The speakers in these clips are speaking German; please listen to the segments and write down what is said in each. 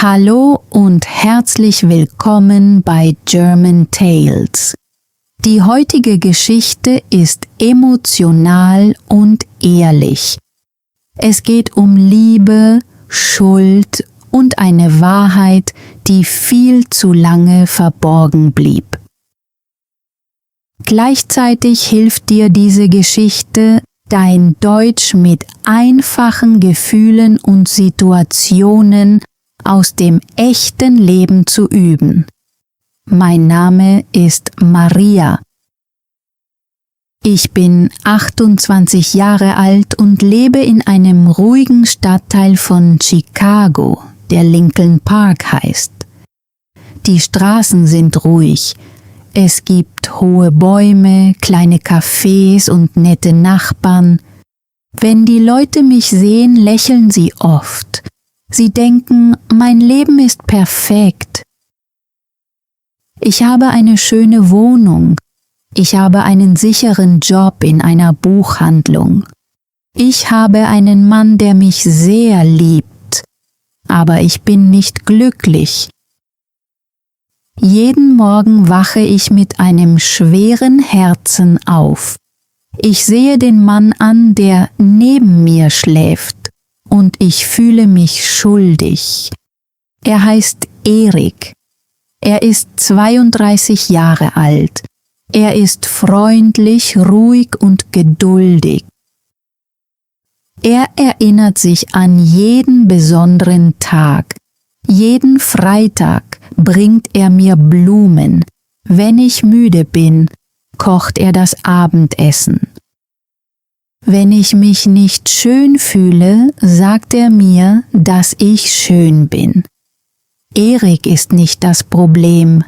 Hallo und herzlich willkommen bei German Tales. Die heutige Geschichte ist emotional und ehrlich. Es geht um Liebe, Schuld und eine Wahrheit, die viel zu lange verborgen blieb. Gleichzeitig hilft dir diese Geschichte, dein Deutsch mit einfachen Gefühlen und Situationen aus dem echten Leben zu üben. Mein Name ist Maria. Ich bin 28 Jahre alt und lebe in einem ruhigen Stadtteil von Chicago, der Lincoln Park heißt. Die Straßen sind ruhig. Es gibt hohe Bäume, kleine Cafés und nette Nachbarn. Wenn die Leute mich sehen, lächeln sie oft. Sie denken, mein Leben ist perfekt. Ich habe eine schöne Wohnung. Ich habe einen sicheren Job in einer Buchhandlung. Ich habe einen Mann, der mich sehr liebt. Aber ich bin nicht glücklich. Jeden Morgen wache ich mit einem schweren Herzen auf. Ich sehe den Mann an, der neben mir schläft. Und ich fühle mich schuldig. Er heißt Erik. Er ist 32 Jahre alt. Er ist freundlich, ruhig und geduldig. Er erinnert sich an jeden besonderen Tag. Jeden Freitag bringt er mir Blumen. Wenn ich müde bin, kocht er das Abendessen. Wenn ich mich nicht schön fühle, sagt er mir, dass ich schön bin. Erik ist nicht das Problem.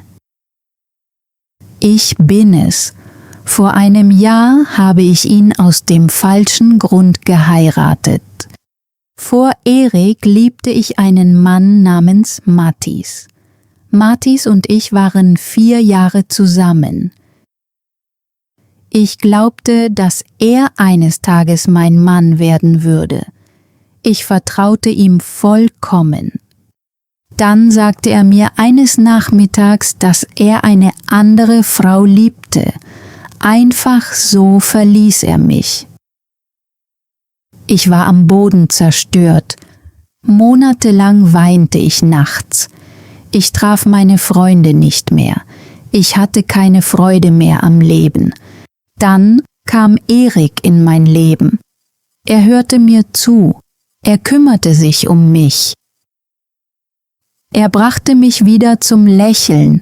Ich bin es. Vor einem Jahr habe ich ihn aus dem falschen Grund geheiratet. Vor Erik liebte ich einen Mann namens Mattis. Mattis und ich waren 4 Jahre zusammen. Ich glaubte, dass er eines Tages mein Mann werden würde. Ich vertraute ihm vollkommen. Dann sagte er mir eines Nachmittags, dass er eine andere Frau liebte. Einfach so verließ er mich. Ich war am Boden zerstört. Monatelang weinte ich nachts. Ich traf meine Freunde nicht mehr. Ich hatte keine Freude mehr am Leben. Dann kam Erik in mein Leben. Er hörte mir zu. Er kümmerte sich um mich. Er brachte mich wieder zum Lächeln.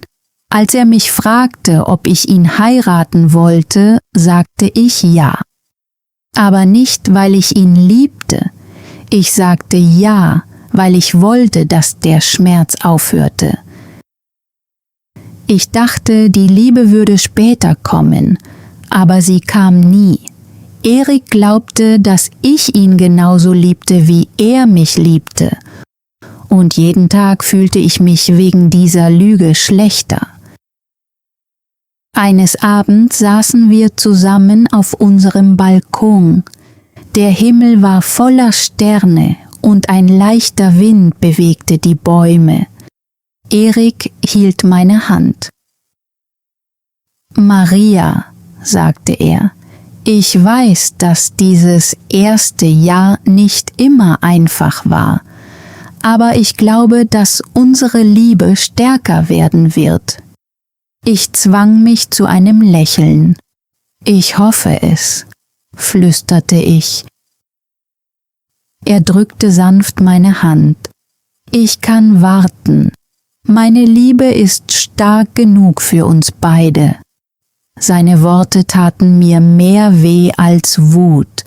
Als er mich fragte, ob ich ihn heiraten wollte, sagte ich ja. Aber nicht, weil ich ihn liebte. Ich sagte ja, weil ich wollte, dass der Schmerz aufhörte. Ich dachte, die Liebe würde später kommen. Aber sie kam nie. Erik glaubte, dass ich ihn genauso liebte, wie er mich liebte. Und jeden Tag fühlte ich mich wegen dieser Lüge schlechter. Eines Abends saßen wir zusammen auf unserem Balkon. Der Himmel war voller Sterne und ein leichter Wind bewegte die Bäume. Erik hielt meine Hand. Maria, sagte er, ich weiß, dass dieses erste Jahr nicht immer einfach war, aber ich glaube, dass unsere Liebe stärker werden wird. Ich zwang mich zu einem Lächeln. Ich hoffe es, flüsterte ich. Er drückte sanft meine Hand. Ich kann warten. Meine Liebe ist stark genug für uns beide. Seine Worte taten mir mehr weh als Wut,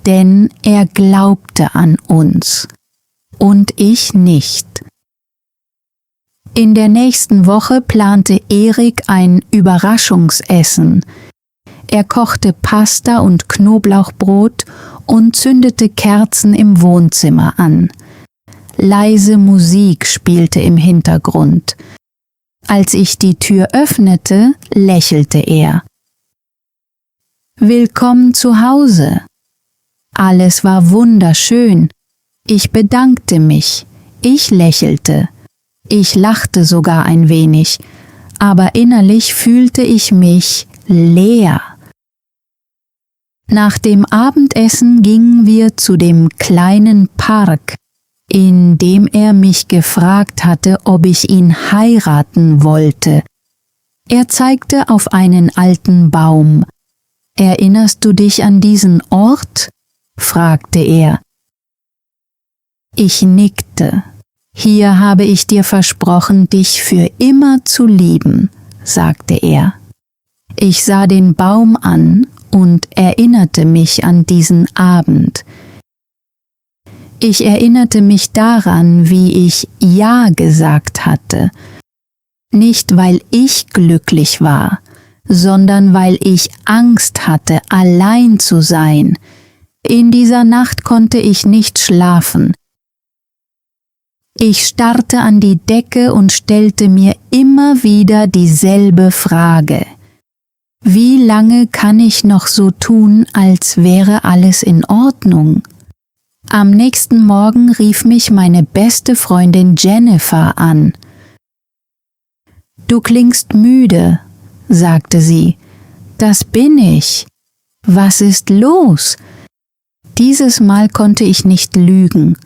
denn er glaubte an uns. Und ich nicht. In der nächsten Woche plante Erik ein Überraschungsessen. Er kochte Pasta und Knoblauchbrot und zündete Kerzen im Wohnzimmer an. Leise Musik spielte im Hintergrund. Als ich die Tür öffnete, lächelte er. Willkommen zu Hause. Alles war wunderschön. Ich bedankte mich. Ich lächelte. Ich lachte sogar ein wenig, aber innerlich fühlte ich mich leer. Nach dem Abendessen gingen wir zu dem kleinen Park, in dem er mich gefragt hatte, ob ich ihn heiraten wollte. Er zeigte auf einen alten Baum. »Erinnerst du dich an diesen Ort?« fragte er. Ich nickte. »Hier habe ich dir versprochen, dich für immer zu lieben«, sagte er. Ich sah den Baum an und erinnerte mich an diesen Abend. Ich erinnerte mich daran, wie ich Ja gesagt hatte, nicht weil ich glücklich war, sondern weil ich Angst hatte, allein zu sein. In dieser Nacht konnte ich nicht schlafen. Ich starrte an die Decke und stellte mir immer wieder dieselbe Frage. Wie lange kann ich noch so tun, als wäre alles in Ordnung? Am nächsten Morgen rief mich meine beste Freundin Jennifer an. »Du klingst müde«, sagte sie. »Das bin ich. Was ist los?« Dieses Mal konnte ich nicht lügen.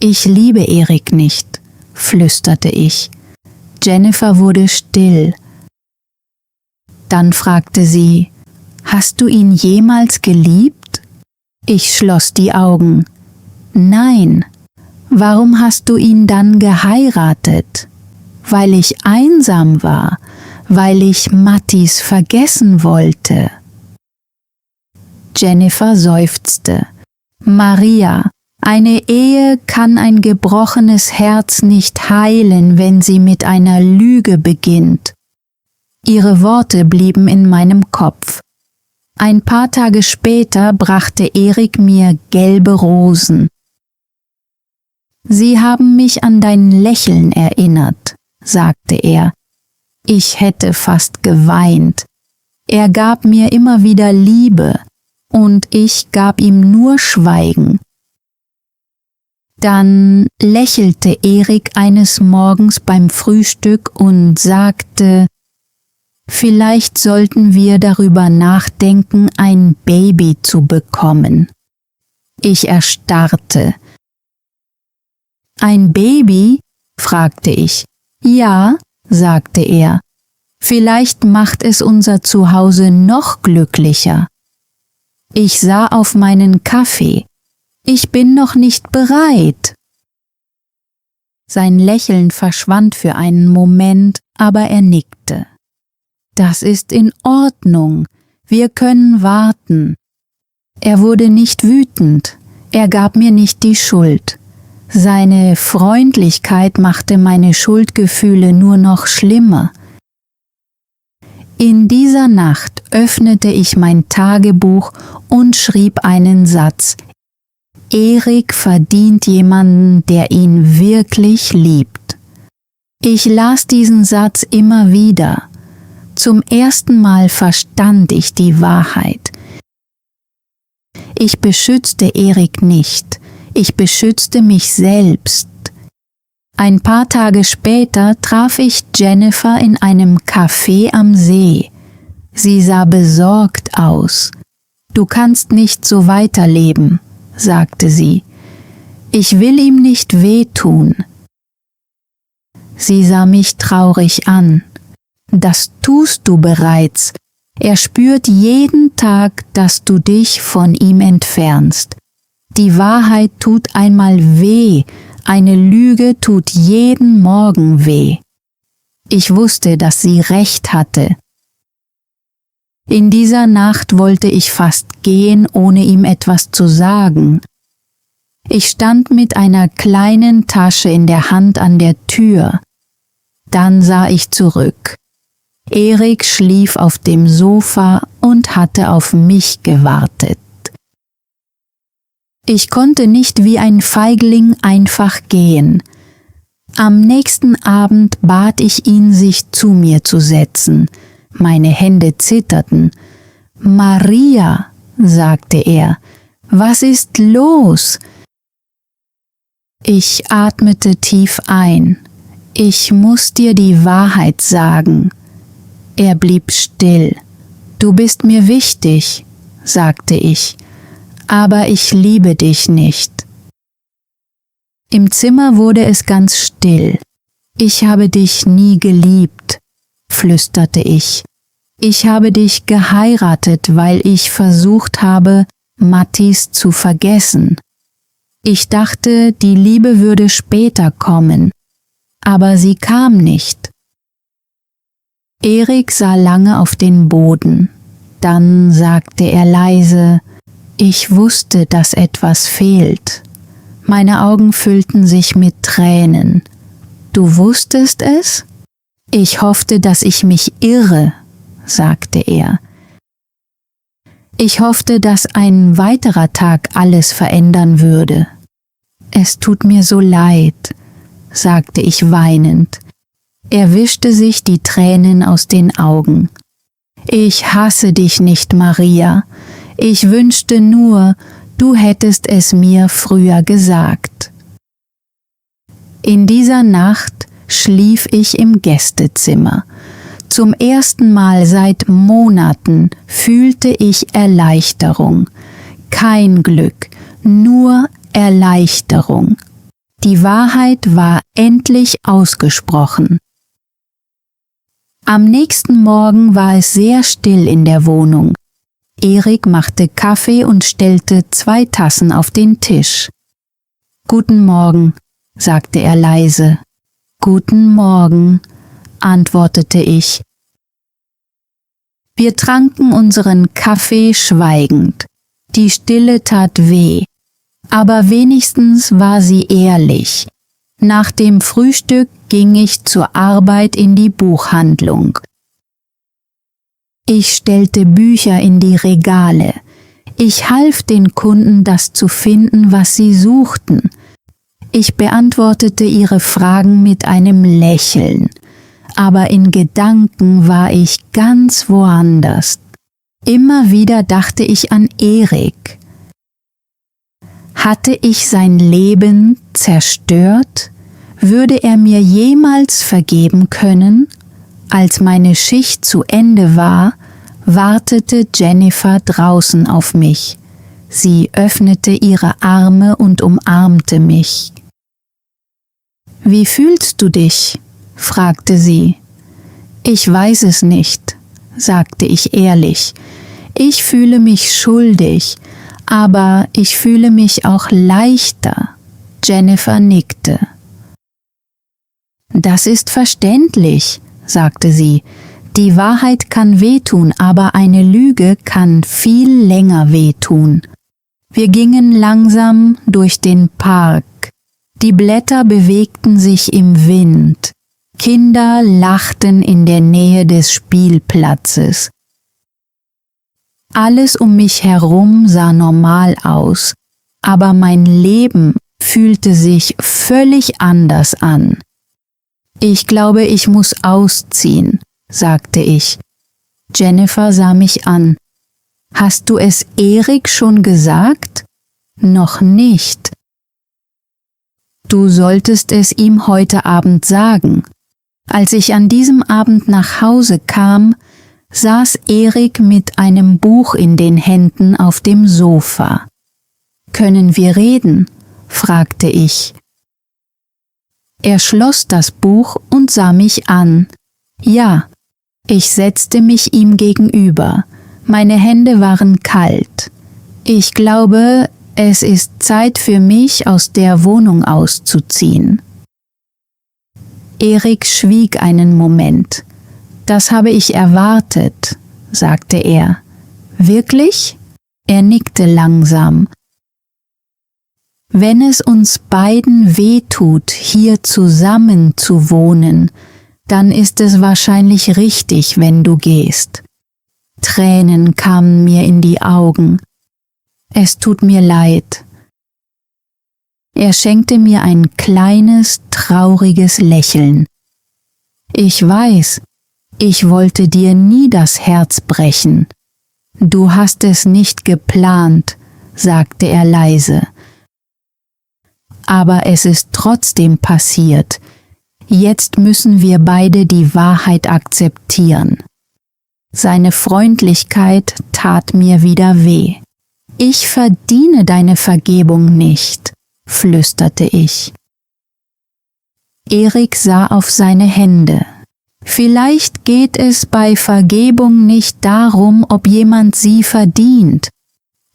»Ich liebe Erik nicht«, flüsterte ich. Jennifer wurde still. Dann fragte sie, »Hast du ihn jemals geliebt?« Ich schloss die Augen. »Nein. Warum hast du ihn dann geheiratet?« »Weil ich einsam war, weil ich Mattis vergessen wollte.« Jennifer seufzte. »Maria, eine Ehe kann ein gebrochenes Herz nicht heilen, wenn sie mit einer Lüge beginnt.« Ihre Worte blieben in meinem Kopf. Ein paar Tage später brachte Erik mir gelbe Rosen. »Sie haben mich an dein Lächeln erinnert«, sagte er. Ich hätte fast geweint. Er gab mir immer wieder Liebe, und ich gab ihm nur Schweigen. Dann lächelte Erik eines Morgens beim Frühstück und sagte, »Vielleicht sollten wir darüber nachdenken, ein Baby zu bekommen.« Ich erstarrte. »Ein Baby?« fragte ich. »Ja«, sagte er. »Vielleicht macht es unser Zuhause noch glücklicher.« Ich sah auf meinen Kaffee. »Ich bin noch nicht bereit.« Sein Lächeln verschwand für einen Moment, aber er nickte. »Das ist in Ordnung. Wir können warten.« Er wurde nicht wütend. Er gab mir nicht die Schuld. Seine Freundlichkeit machte meine Schuldgefühle nur noch schlimmer. In dieser Nacht öffnete ich mein Tagebuch und schrieb einen Satz. Erik verdient jemanden, der ihn wirklich liebt. Ich las diesen Satz immer wieder. Zum ersten Mal verstand ich die Wahrheit. Ich beschützte Erik nicht. Ich beschützte mich selbst. Ein paar Tage später traf ich Jennifer in einem Café am See. Sie sah besorgt aus. »Du kannst nicht so weiterleben«, sagte sie. »Ich will ihm nicht wehtun.« Sie sah mich traurig an. »Das tust du bereits. Er spürt jeden Tag, dass du dich von ihm entfernst. Die Wahrheit tut einmal weh, eine Lüge tut jeden Morgen weh.« Ich wusste, dass sie recht hatte. In dieser Nacht wollte ich fast gehen, ohne ihm etwas zu sagen. Ich stand mit einer kleinen Tasche in der Hand an der Tür. Dann sah ich zurück. Erik schlief auf dem Sofa und hatte auf mich gewartet. Ich konnte nicht wie ein Feigling einfach gehen. Am nächsten Abend bat ich ihn, sich zu mir zu setzen. Meine Hände zitterten. »Maria«, sagte er, »was ist los?« Ich atmete tief ein. Ich muss dir die Wahrheit sagen. Er blieb still. Du bist mir wichtig, sagte ich, aber ich liebe dich nicht. Im Zimmer wurde es ganz still. Ich habe dich nie geliebt, flüsterte ich. Ich habe dich geheiratet, weil ich versucht habe, Mattis zu vergessen. Ich dachte, die Liebe würde später kommen, aber sie kam nicht. Erik sah lange auf den Boden. Dann sagte er leise, ich wusste, dass etwas fehlt. Meine Augen füllten sich mit Tränen. Du wusstest es? Ich hoffte, dass ich mich irre, sagte er. Ich hoffte, dass ein weiterer Tag alles verändern würde. Es tut mir so leid, sagte ich weinend. Er wischte sich die Tränen aus den Augen. Ich hasse dich nicht, Maria. Ich wünschte nur, du hättest es mir früher gesagt. In dieser Nacht schlief ich im Gästezimmer. Zum ersten Mal seit Monaten fühlte ich Erleichterung. Kein Glück, nur Erleichterung. Die Wahrheit war endlich ausgesprochen. Am nächsten Morgen war es sehr still in der Wohnung. Erik machte Kaffee und stellte 2 Tassen auf den Tisch. »Guten Morgen«, sagte er leise. »Guten Morgen«, antwortete ich. Wir tranken unseren Kaffee schweigend. Die Stille tat weh, aber wenigstens war sie ehrlich. Nach dem Frühstück ging ich zur Arbeit in die Buchhandlung. Ich stellte Bücher in die Regale. Ich half den Kunden, das zu finden, was sie suchten. Ich beantwortete ihre Fragen mit einem Lächeln, aber in Gedanken war ich ganz woanders. Immer wieder dachte ich an Erik. Hatte ich sein Leben zerstört? Würde er mir jemals vergeben können? Als meine Schicht zu Ende war, wartete Jennifer draußen auf mich. Sie öffnete ihre Arme und umarmte mich. »Wie fühlst du dich?« fragte sie. »Ich weiß es nicht«, sagte ich ehrlich. »Ich fühle mich schuldig, aber ich fühle mich auch leichter.« Jennifer nickte. »Das ist verständlich«, sagte sie. »Die Wahrheit kann wehtun, aber eine Lüge kann viel länger wehtun.« Wir gingen langsam durch den Park. Die Blätter bewegten sich im Wind. Kinder lachten in der Nähe des Spielplatzes. Alles um mich herum sah normal aus, aber mein Leben fühlte sich völlig anders an. »Ich glaube, ich muss ausziehen«, sagte ich. Jennifer sah mich an. »Hast du es Erik schon gesagt?« »Noch nicht.« »Du solltest es ihm heute Abend sagen.« Als ich an diesem Abend nach Hause kam, saß Erik mit einem Buch in den Händen auf dem Sofa. »Können wir reden?« fragte ich. Er schloss das Buch und sah mich an. Ja, ich setzte mich ihm gegenüber. Meine Hände waren kalt. Ich glaube, es ist Zeit für mich, aus der Wohnung auszuziehen. Erik schwieg einen Moment. »Das habe ich erwartet«, sagte er. »Wirklich?« Er nickte langsam. »Wenn es uns beiden wehtut, hier zusammen zu wohnen, dann ist es wahrscheinlich richtig, wenn du gehst.« Tränen kamen mir in die Augen. »Es tut mir leid.« Er schenkte mir ein kleines, trauriges Lächeln. »Ich weiß, ich wollte dir nie das Herz brechen. Du hast es nicht geplant«, sagte er leise. »Aber es ist trotzdem passiert. Jetzt müssen wir beide die Wahrheit akzeptieren. Seine Freundlichkeit tat mir wieder weh. Ich verdiene deine Vergebung nicht, flüsterte ich. Erik sah auf seine Hände. Vielleicht geht es bei Vergebung nicht darum, ob jemand sie verdient.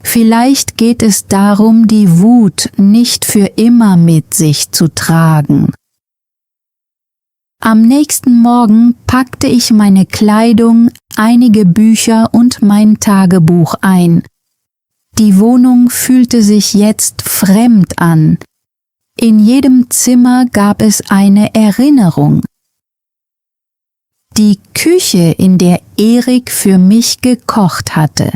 Vielleicht geht es darum, die Wut nicht für immer mit sich zu tragen. Am nächsten Morgen packte ich meine Kleidung, einige Bücher und mein Tagebuch ein. Die Wohnung fühlte sich jetzt fremd an. In jedem Zimmer gab es eine Erinnerung. Die Küche, in der Erik für mich gekocht hatte.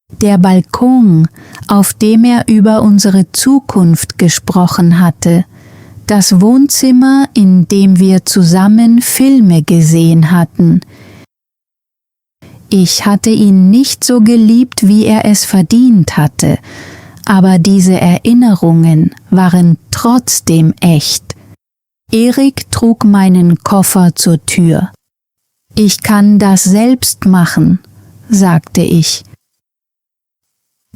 Der Balkon, auf dem er über unsere Zukunft gesprochen hatte. Das Wohnzimmer, in dem wir zusammen Filme gesehen hatten. Ich hatte ihn nicht so geliebt, wie er es verdient hatte, aber diese Erinnerungen waren trotzdem echt. Erik trug meinen Koffer zur Tür. »Ich kann das selbst machen«, sagte ich.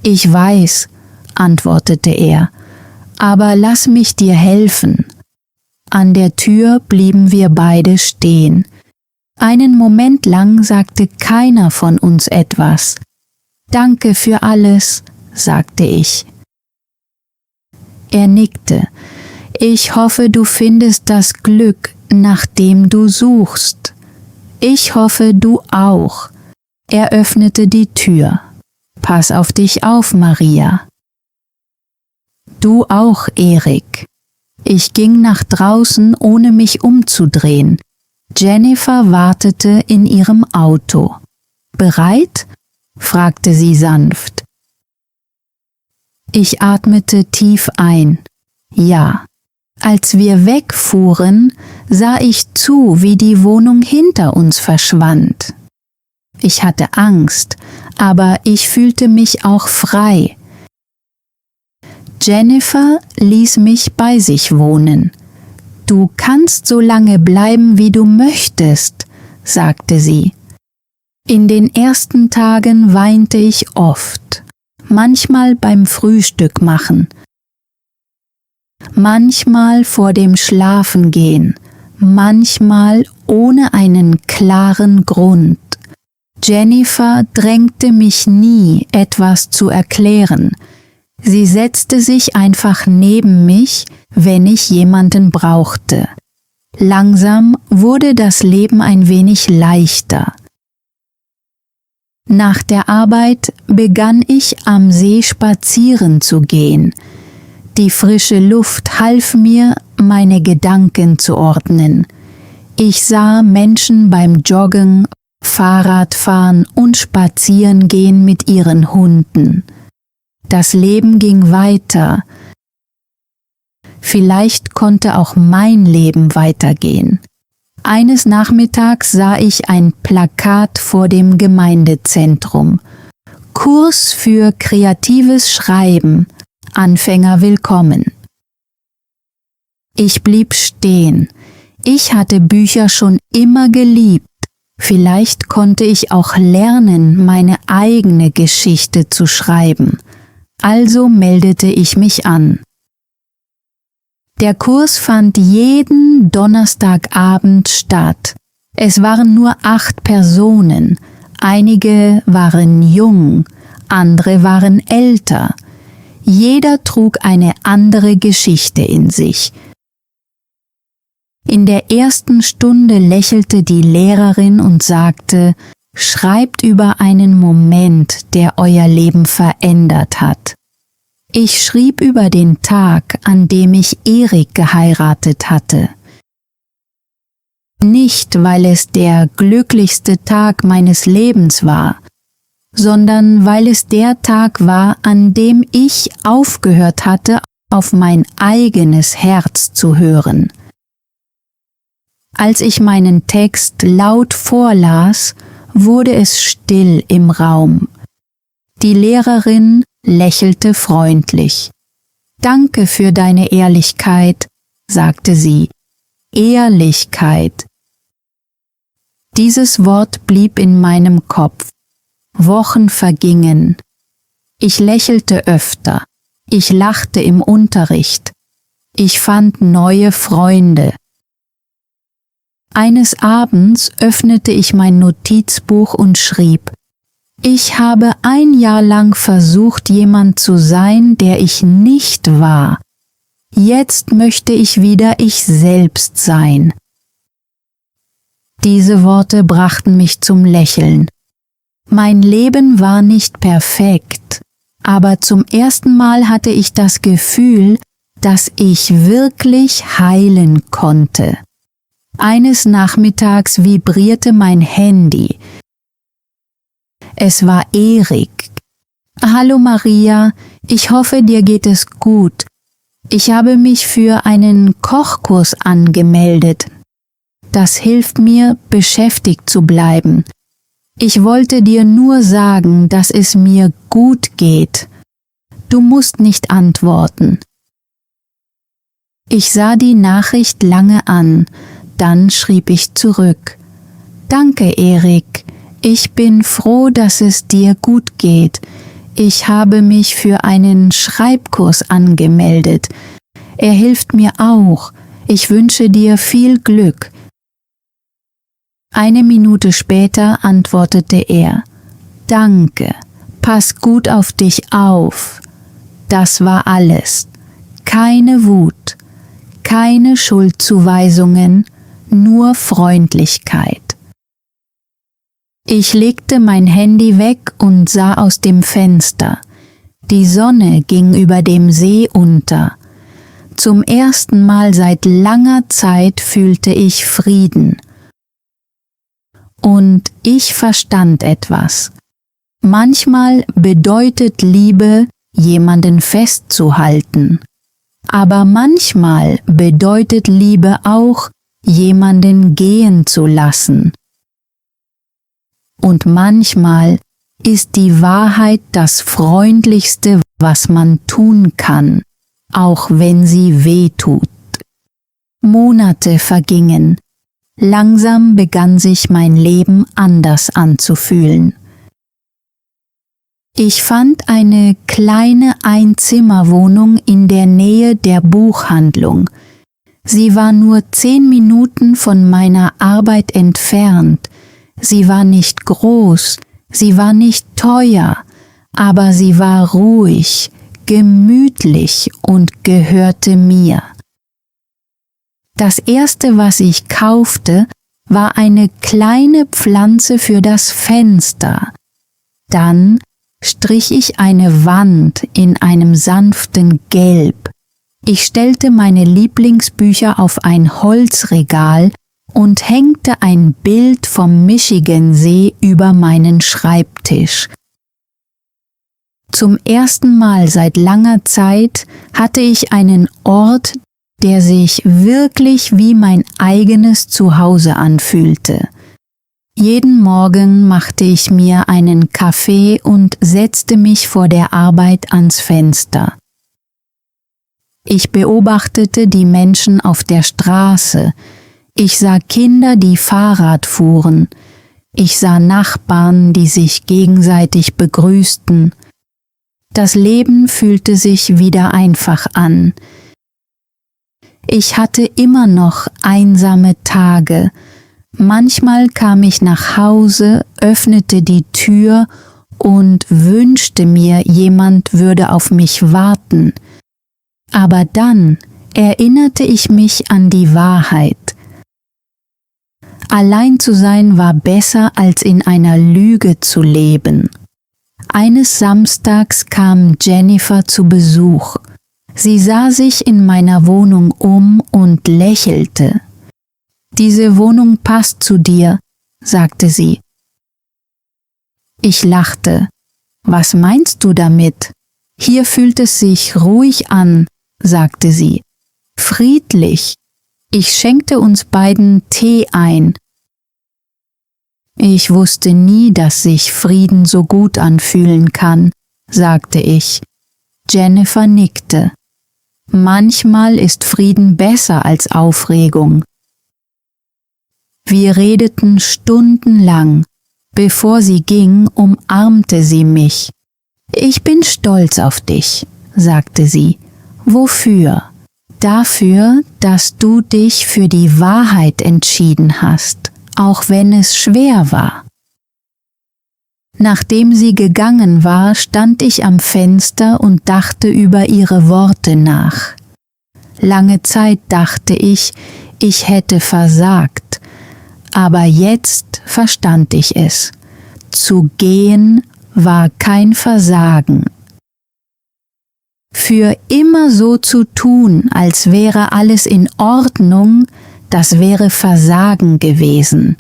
»Ich weiß«, antwortete er, »aber lass mich dir helfen.« An der Tür blieben wir beide stehen. Einen Moment lang sagte keiner von uns etwas. »Danke für alles«, sagte ich. Er nickte. »Ich hoffe, du findest das Glück, nach dem du suchst. Ich hoffe, du auch.« Er öffnete die Tür. »Pass auf dich auf, Maria.« »Du auch, Erik.« Ich ging nach draußen, ohne mich umzudrehen. Jennifer wartete in ihrem Auto. »Bereit?« fragte sie sanft. Ich atmete tief ein. Ja. Als wir wegfuhren, sah ich zu, wie die Wohnung hinter uns verschwand. Ich hatte Angst, aber ich fühlte mich auch frei. Jennifer ließ mich bei sich wohnen. »Du kannst so lange bleiben, wie du möchtest«, sagte sie. In den ersten Tagen weinte ich oft, manchmal beim Frühstück machen, manchmal vor dem Schlafengehen, manchmal ohne einen klaren Grund. Jennifer drängte mich nie, etwas zu erklären. Sie setzte sich einfach neben mich, wenn ich jemanden brauchte. Langsam wurde das Leben ein wenig leichter. Nach der Arbeit begann ich am See spazieren zu gehen. Die frische Luft half mir, meine Gedanken zu ordnen. Ich sah Menschen beim Joggen, Fahrradfahren und Spazierengehen mit ihren Hunden. Das Leben ging weiter. Vielleicht konnte auch mein Leben weitergehen. Eines Nachmittags sah ich ein Plakat vor dem Gemeindezentrum. Kurs für kreatives Schreiben. Anfänger willkommen. Ich blieb stehen. Ich hatte Bücher schon immer geliebt. Vielleicht konnte ich auch lernen, meine eigene Geschichte zu schreiben. Also meldete ich mich an. Der Kurs fand jeden Donnerstagabend statt. Es waren nur 8 Personen. Einige waren jung, andere waren älter. Jeder trug eine andere Geschichte in sich. In der ersten Stunde lächelte die Lehrerin und sagte: Schreibt über einen Moment, der euer Leben verändert hat. Ich schrieb über den Tag, an dem ich Erik geheiratet hatte. Nicht, weil es der glücklichste Tag meines Lebens war, sondern weil es der Tag war, an dem ich aufgehört hatte, auf mein eigenes Herz zu hören. Als ich meinen Text laut vorlas, wurde es still im Raum. Die Lehrerin lächelte freundlich. »Danke für deine Ehrlichkeit«, sagte sie. Ehrlichkeit. Dieses Wort blieb in meinem Kopf. Wochen vergingen. Ich lächelte öfter. Ich lachte im Unterricht. Ich fand neue Freunde. Eines Abends öffnete ich mein Notizbuch und schrieb: Ich habe ein Jahr lang versucht, jemand zu sein, der ich nicht war. Jetzt möchte ich wieder ich selbst sein. Diese Worte brachten mich zum Lächeln. Mein Leben war nicht perfekt, aber zum ersten Mal hatte ich das Gefühl, dass ich wirklich heilen konnte. Eines Nachmittags vibrierte mein Handy. Es war Erik. Hallo Maria, ich hoffe, dir geht es gut. Ich habe mich für einen Kochkurs angemeldet. Das hilft mir, beschäftigt zu bleiben. Ich wollte dir nur sagen, dass es mir gut geht. Du musst nicht antworten. Ich sah die Nachricht lange an, dann schrieb ich zurück: Danke, Erik. Ich bin froh, dass es dir gut geht. Ich habe mich für einen Schreibkurs angemeldet. Er hilft mir auch. Ich wünsche dir viel Glück. Eine Minute später antwortete er: Danke, pass gut auf dich auf. Das war alles. Keine Wut, keine Schuldzuweisungen, nur Freundlichkeit. Ich legte mein Handy weg und sah aus dem Fenster. Die Sonne ging über dem See unter. Zum ersten Mal seit langer Zeit fühlte ich Frieden. Und ich verstand etwas. Manchmal bedeutet Liebe, jemanden festzuhalten. Aber manchmal bedeutet Liebe auch, jemanden gehen zu lassen. Und manchmal ist die Wahrheit das Freundlichste, was man tun kann, auch wenn sie weh tut. Monate vergingen. Langsam begann sich mein Leben anders anzufühlen. Ich fand eine kleine Einzimmerwohnung in der Nähe der Buchhandlung. Sie war nur 10 Minuten von meiner Arbeit entfernt. Sie war nicht groß, sie war nicht teuer, aber sie war ruhig, gemütlich und gehörte mir. Das erste, was ich kaufte, war eine kleine Pflanze für das Fenster. Dann strich ich eine Wand in einem sanften Gelb. Ich stellte meine Lieblingsbücher auf ein Holzregal und hängte ein Bild vom Michigansee über meinen Schreibtisch. Zum ersten Mal seit langer Zeit hatte ich einen Ort, der sich wirklich wie mein eigenes Zuhause anfühlte. Jeden Morgen machte ich mir einen Kaffee und setzte mich vor der Arbeit ans Fenster. Ich beobachtete die Menschen auf der Straße. Ich sah Kinder, die Fahrrad fuhren. Ich sah Nachbarn, die sich gegenseitig begrüßten. Das Leben fühlte sich wieder einfach an. Ich hatte immer noch einsame Tage. Manchmal kam ich nach Hause, öffnete die Tür und wünschte mir, jemand würde auf mich warten. Aber dann erinnerte ich mich an die Wahrheit. Allein zu sein war besser, als in einer Lüge zu leben. Eines Samstags kam Jennifer zu Besuch. Sie sah sich in meiner Wohnung um und lächelte. »Diese Wohnung passt zu dir«, sagte sie. Ich lachte. »Was meinst du damit? Hier fühlt es sich ruhig an«, sagte sie. »Friedlich. Ich schenkte uns beiden Tee ein.« Ich wusste nie, dass sich Frieden so gut anfühlen kann, sagte ich. Jennifer nickte. Manchmal ist Frieden besser als Aufregung, Wir redeten stundenlang. Bevor sie ging, umarmte sie mich. »Ich bin stolz auf dich«, sagte sie. »Wofür?« »Dafür, dass du dich für die Wahrheit entschieden hast, auch wenn es schwer war.« Nachdem sie gegangen war, stand ich am Fenster und dachte über ihre Worte nach. Lange Zeit dachte ich, ich hätte versagt, aber jetzt verstand ich es. Zu gehen war kein Versagen. Für immer so zu tun, als wäre alles in Ordnung, das wäre Versagen gewesen.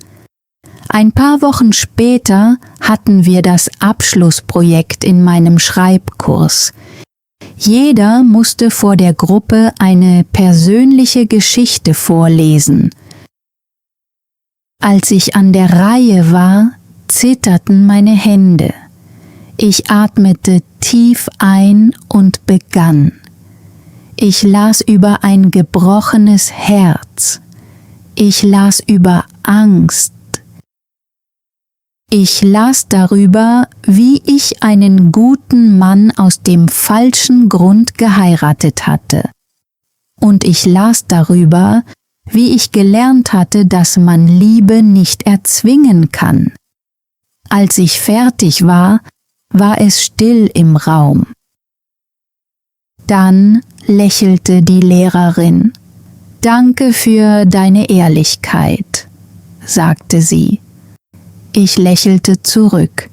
Ein paar Wochen später hatten wir das Abschlussprojekt in meinem Schreibkurs. Jeder musste vor der Gruppe eine persönliche Geschichte vorlesen. Als ich an der Reihe war, zitterten meine Hände. Ich atmete tief ein und begann. Ich las über ein gebrochenes Herz. Ich las über Angst. Ich las darüber, wie ich einen guten Mann aus dem falschen Grund geheiratet hatte. Und ich las darüber, wie ich gelernt hatte, dass man Liebe nicht erzwingen kann. Als ich fertig war, war es still im Raum. Dann lächelte die Lehrerin. »Danke für deine Ehrlichkeit«, sagte sie. Ich lächelte zurück.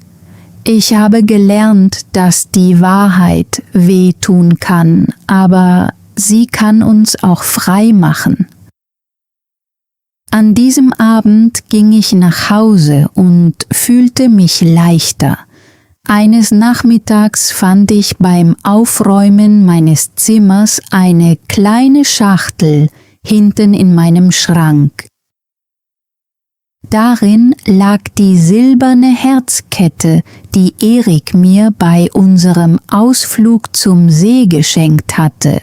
Ich habe gelernt, dass die Wahrheit wehtun kann, aber sie kann uns auch frei machen. An diesem Abend ging ich nach Hause und fühlte mich leichter. Eines Nachmittags fand ich beim Aufräumen meines Zimmers eine kleine Schachtel hinten in meinem Schrank. Darin lag die silberne Herzkette, die Erik mir bei unserem Ausflug zum See geschenkt hatte.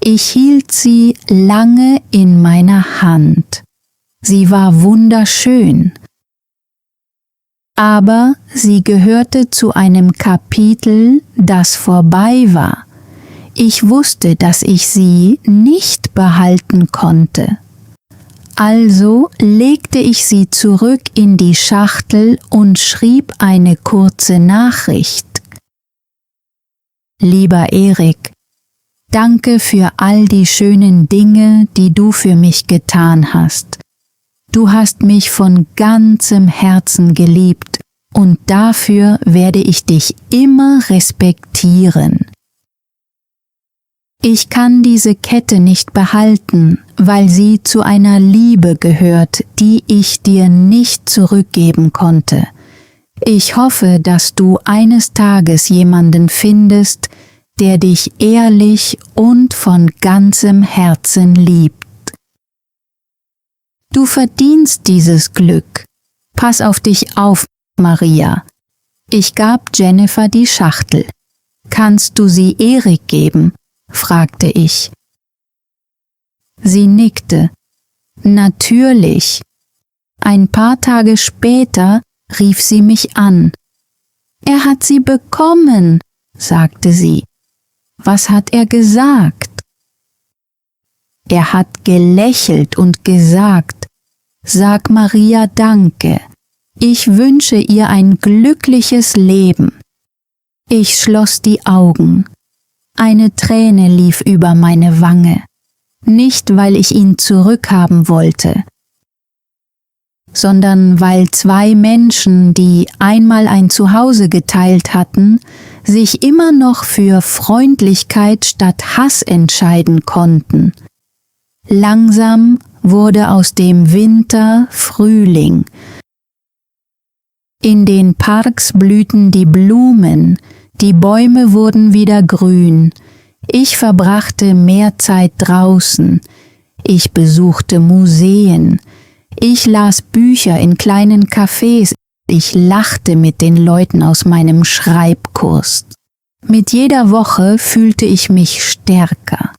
Ich hielt sie lange in meiner Hand. Sie war wunderschön. Aber sie gehörte zu einem Kapitel, das vorbei war. Ich wusste, dass ich sie nicht behalten konnte. Also legte ich sie zurück in die Schachtel und schrieb eine kurze Nachricht. Lieber Erik, danke für all die schönen Dinge, die du für mich getan hast. Du hast mich von ganzem Herzen geliebt und dafür werde ich dich immer respektieren. Ich kann diese Kette nicht behalten, weil sie zu einer Liebe gehört, die ich dir nicht zurückgeben konnte. Ich hoffe, dass du eines Tages jemanden findest, der dich ehrlich und von ganzem Herzen liebt. Du verdienst dieses Glück. Pass auf dich auf, Maria. Ich gab Jennifer die Schachtel. Kannst du sie Erik geben? Fragte ich. Sie nickte. Natürlich. Ein paar Tage später rief sie mich an. Er hat sie bekommen, sagte sie. Was hat er gesagt? Er hat gelächelt und gesagt, sag Maria Danke. Ich wünsche ihr ein glückliches Leben. Ich schloss die Augen. Eine Träne lief über meine Wange, nicht weil ich ihn zurückhaben wollte, sondern weil zwei Menschen, die einmal ein Zuhause geteilt hatten, sich immer noch für Freundlichkeit statt Hass entscheiden konnten. Langsam wurde aus dem Winter Frühling. In den Parks blühten die Blumen, die Bäume wurden wieder grün. Ich verbrachte mehr Zeit draußen. Ich besuchte Museen. Ich las Bücher in kleinen Cafés. Ich lachte mit den Leuten aus meinem Schreibkurs. Mit jeder Woche fühlte ich mich stärker.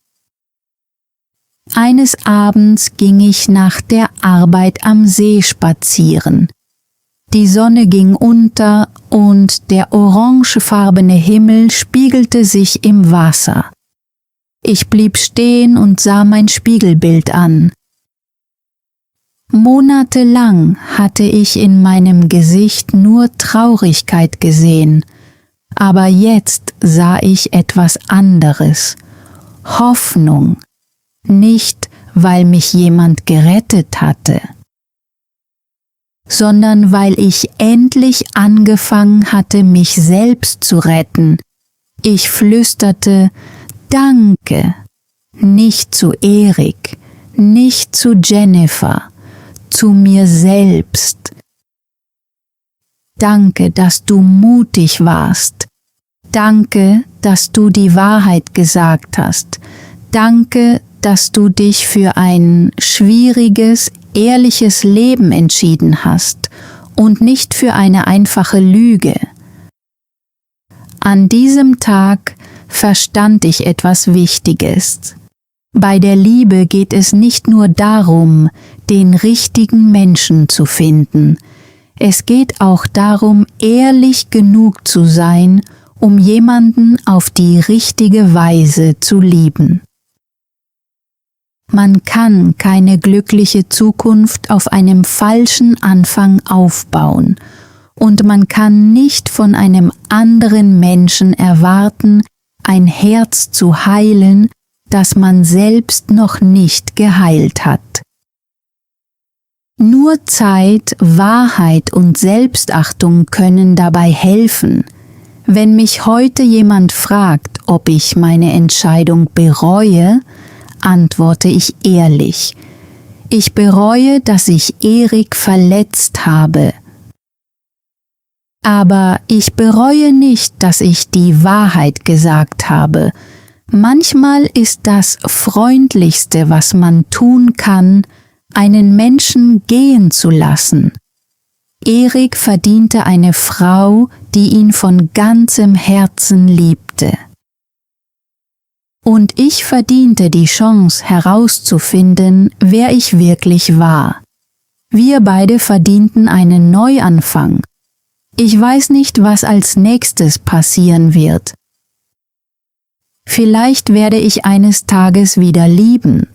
Eines Abends ging ich nach der Arbeit am See spazieren. Die Sonne ging unter und der orangefarbene Himmel spiegelte sich im Wasser. Ich blieb stehen und sah mein Spiegelbild an. Monatelang hatte ich in meinem Gesicht nur Traurigkeit gesehen, aber jetzt sah ich etwas anderes, Hoffnung, nicht weil mich jemand gerettet hatte, sondern weil ich endlich angefangen hatte, mich selbst zu retten. Ich flüsterte, Danke, nicht zu Erik, nicht zu Jennifer, zu mir selbst. Danke, dass du mutig warst. Danke, dass du die Wahrheit gesagt hast. Danke, dass du dich für ein schwieriges, ehrliches Leben entschieden hast und nicht für eine einfache Lüge. An diesem Tag verstand ich etwas Wichtiges. Bei der Liebe geht es nicht nur darum, den richtigen Menschen zu finden. Es geht auch darum, ehrlich genug zu sein, um jemanden auf die richtige Weise zu lieben. Man kann keine glückliche Zukunft auf einem falschen Anfang aufbauen und man kann nicht von einem anderen Menschen erwarten, ein Herz zu heilen, das man selbst noch nicht geheilt hat. Nur Zeit, Wahrheit und Selbstachtung können dabei helfen. Wenn mich heute jemand fragt, ob ich meine Entscheidung bereue, antworte ich ehrlich. Ich bereue, dass ich Erik verletzt habe. Aber ich bereue nicht, dass ich die Wahrheit gesagt habe. Manchmal ist das Freundlichste, was man tun kann, einen Menschen gehen zu lassen. Erik verdiente eine Frau, die ihn von ganzem Herzen liebte. Und ich verdiente die Chance herauszufinden, wer ich wirklich war. Wir beide verdienten einen Neuanfang. Ich weiß nicht, was als nächstes passieren wird. Vielleicht werde ich eines Tages wieder lieben,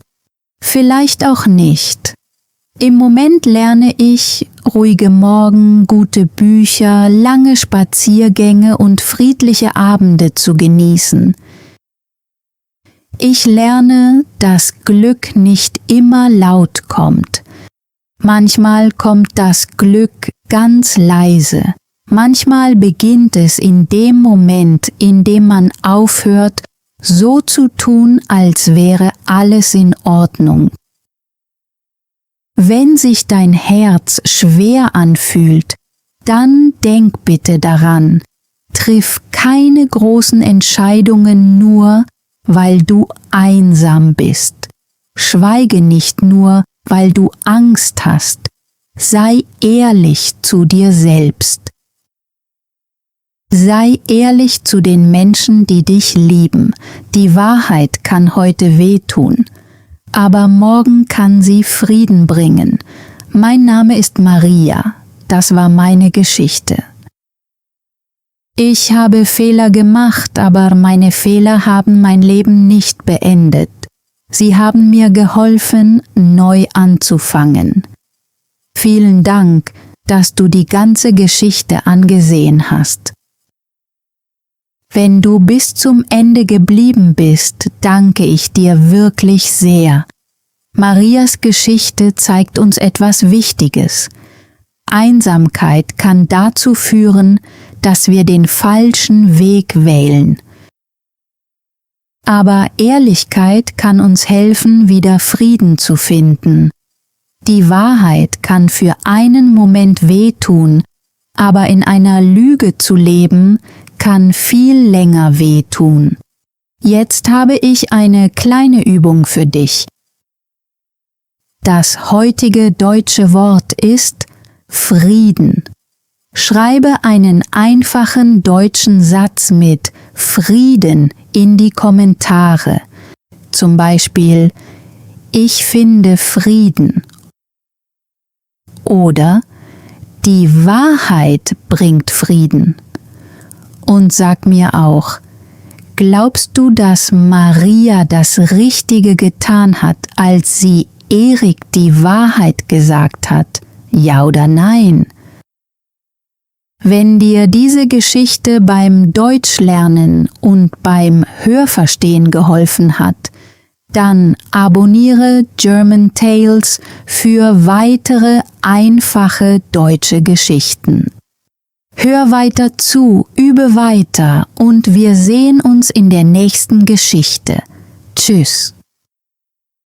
vielleicht auch nicht. Im Moment lerne ich, ruhige Morgen, gute Bücher, lange Spaziergänge und friedliche Abende zu genießen. Ich lerne, dass Glück nicht immer laut kommt. Manchmal kommt das Glück ganz leise. Manchmal beginnt es in dem Moment, in dem man aufhört, so zu tun, als wäre alles in Ordnung. Wenn sich dein Herz schwer anfühlt, dann denk bitte daran, triff keine großen Entscheidungen nur, weil du einsam bist. Schweige nicht nur, weil du Angst hast. Sei ehrlich zu dir selbst. Sei ehrlich zu den Menschen, die dich lieben. Die Wahrheit kann heute wehtun, aber morgen kann sie Frieden bringen. Mein Name ist Maria. Das war meine Geschichte. Ich habe Fehler gemacht, aber meine Fehler haben mein Leben nicht beendet. Sie haben mir geholfen, neu anzufangen. Vielen Dank, dass du die ganze Geschichte angesehen hast. Wenn du bis zum Ende geblieben bist, danke ich dir wirklich sehr. Marias Geschichte zeigt uns etwas Wichtiges. Einsamkeit kann dazu führen, dass wir den falschen Weg wählen. Aber Ehrlichkeit kann uns helfen, wieder Frieden zu finden. Die Wahrheit kann für einen Moment wehtun, aber in einer Lüge zu leben, kann viel länger wehtun. Jetzt habe ich eine kleine Übung für dich. Das heutige deutsche Wort ist Frieden. Schreibe einen einfachen deutschen Satz mit Frieden in die Kommentare. Zum Beispiel: ich finde Frieden. Oder die Wahrheit bringt Frieden. Und sag mir auch, glaubst du, dass Maria das Richtige getan hat, als sie Erik die Wahrheit gesagt hat? Ja oder nein? Wenn dir diese Geschichte beim Deutschlernen und beim Hörverstehen geholfen hat, dann abonniere German Tales für weitere einfache deutsche Geschichten. Hör weiter zu, übe weiter und wir sehen uns in der nächsten Geschichte. Tschüss.